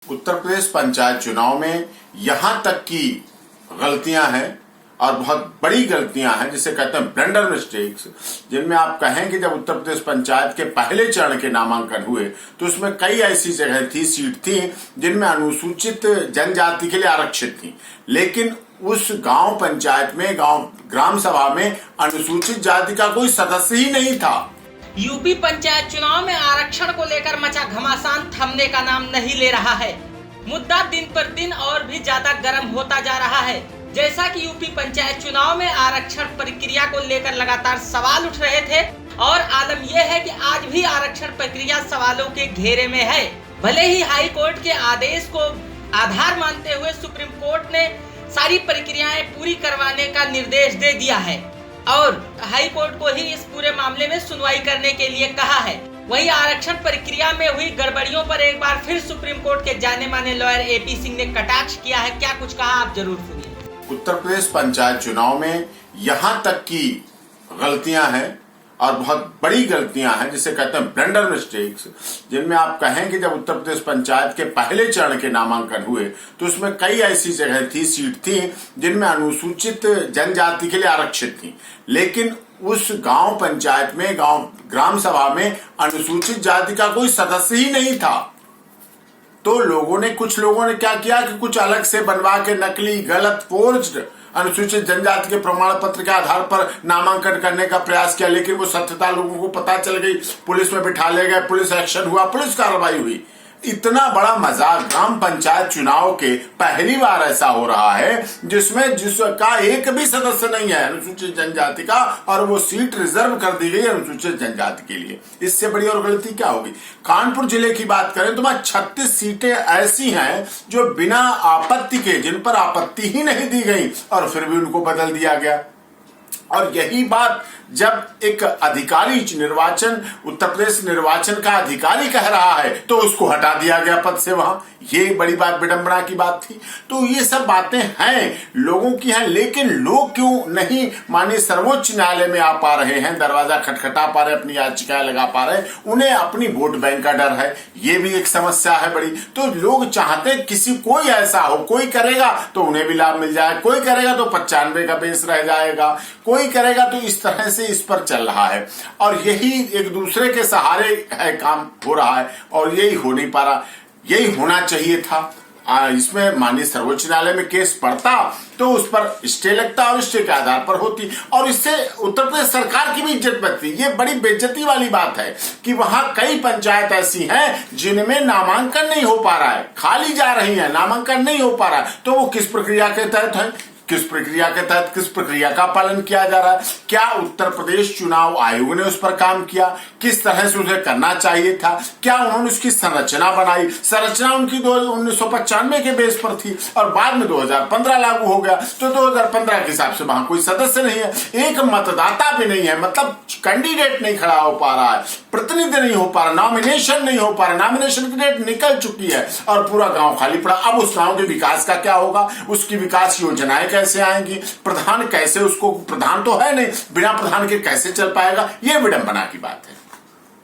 उत्तर प्रदेश पंचायत चुनाव में यहां तक की गलतियां हैं और बहुत बड़ी गलतियां हैं जिसे कहते हैं ब्लंडर मिस्टेक्स, जिनमें आप कहें कि जब उत्तर प्रदेश पंचायत के पहले चरण के नामांकन हुए तो उसमें कई ऐसी जगह थी, सीट थी जिनमें अनुसूचित जनजाति के लिए आरक्षित थी, लेकिन उस गांव पंचायत में ग्राम सभा में अनुसूचित जाति का कोई सदस्य ही नहीं था। यूपी पंचायत चुनाव में आरक्षण को लेकर मचा घमासान थमने का नाम नहीं ले रहा है। मुद्दा दिन पर दिन और भी ज्यादा गर्म होता जा रहा है। जैसा कि यूपी पंचायत चुनाव में आरक्षण प्रक्रिया को लेकर लगातार सवाल उठ रहे थे और आलम यह है कि आज भी आरक्षण प्रक्रिया सवालों के घेरे में है। भले ही हाई कोर्ट के आदेश को आधार मानते हुए सुप्रीम कोर्ट ने सारी प्रक्रियाएं पूरी करवाने का निर्देश दे दिया है और हाई कोर्ट को ही इस पूरे मामले में सुनवाई करने के लिए कहा है। वहीं आरक्षण प्रक्रिया में हुई गड़बड़ियों पर एक बार फिर सुप्रीम कोर्ट के जाने माने लॉयर एपी सिंह ने कटाक्ष किया है। क्या कुछ कहा, आप जरूर सुनिए। उत्तर प्रदेश पंचायत चुनाव में यहां तक की गलतियां हैं और बहुत बड़ी गलतियां हैं जिसे कहते हैं ब्लंडर मिस्टेक्स, जिनमें आप कहें कि जब उत्तर प्रदेश पंचायत के पहले चरण के नामांकन हुए तो उसमें कई ऐसी जगह थी, सीट थी जिनमें अनुसूचित जनजाति के लिए आरक्षित थी, लेकिन उस गांव पंचायत में ग्राम सभा में अनुसूचित जाति का कोई सदस्य ही नहीं था। तो कुछ लोगों ने क्या किया कि कुछ अलग से बनवा के नकली, गलत, फोर्ज्ड अनुसूचित जनजाति के प्रमाण पत्र के आधार पर नामांकन करने का प्रयास किया, लेकिन वो सत्यता लोगों को पता चल गई, पुलिस में बिठा ले गए, पुलिस एक्शन हुआ, पुलिस कार्रवाई हुई। इतना बड़ा मजाक ग्राम पंचायत चुनाव के पहली बार ऐसा हो रहा है जिसका एक भी सदस्य नहीं है अनुसूचित जनजाति का, और वो सीट रिजर्व कर दी गई अनुसूचित जनजाति के लिए। इससे बड़ी और गलती क्या होगी। कानपुर जिले की बात करें तो 36 सीटें ऐसी हैं जो बिना आपत्ति के, जिन पर आपत्ति ही नहीं दी गई और फिर भी उनको बदल दिया गया। और यही बात जब एक अधिकारी उत्तर प्रदेश निर्वाचन का अधिकारी कह रहा है तो उसको हटा दिया गया पद से वहां। ये बड़ी बात, विडंबना की बात थी। तो ये सब बातें हैं, लोगों की हैं, लेकिन लोग क्यों नहीं माने सर्वोच्च न्यायालय में आ पा रहे हैं, दरवाजा खटखटा पा रहे, अपनी याचिकाएं लगा पा रहे हैं। उन्हें अपनी वोट बैंक का डर है, ये भी एक समस्या है बड़ी। तो लोग चाहते कोई ऐसा हो, कोई करेगा तो उन्हें भी लाभ मिल जाए, कोई करेगा तो 95 का बेस रह जाएगा, कोई करेगा तो इस तरह से इस पर चल रहा है और यही एक दूसरे के सहारे है काम हो रहा है और यही हो नहीं पा रहा। यही होना चाहिए था। इसमें माननीय सर्वोच्च न्यायालय में केस पड़ता तो उस पर स्टे लगता और स्टे के आधार पर होती और इससे उत्तर प्रदेश सरकार की भी इज्जत बढ़ती। ये बड़ी बेइज्जती वाली बात है कि वहां कई पंचायत ऐसी हैं जिनमें नामांकन नहीं हो पा रहा है, खाली जा रही है, नामांकन नहीं हो पा रहा है। तो वो किस प्रक्रिया के तहत है, किस प्रक्रिया का पालन किया जा रहा है, क्या उत्तर प्रदेश चुनाव आयोग ने उस पर काम किया, किस तरह से उसे करना चाहिए था, क्या उन्होंने उसकी संरचना बनाई। संरचना उनकी 1995 के बेस पर थी और बाद में 2015 लागू हो गया, तो 2015 के हिसाब से वहां कोई सदस्य नहीं है, एक मतदाता भी नहीं है, मतलब कैंडिडेट नहीं खड़ा हो पा रहा है, प्रतिनिधि नहीं हो पा रहा, नॉमिनेशन नहीं हो पा रहा, नॉमिनेशन की डेट निकल चुकी है और पूरा गांव खाली पड़ा। अब उस गांव के विकास का क्या होगा, उसकी विकास योजनाएं कैसे आएंगी, प्रधान कैसे, उसको प्रधान तो है नहीं, बिना प्रधान के कैसे चल पाएगा। ये विडंबना की बात है।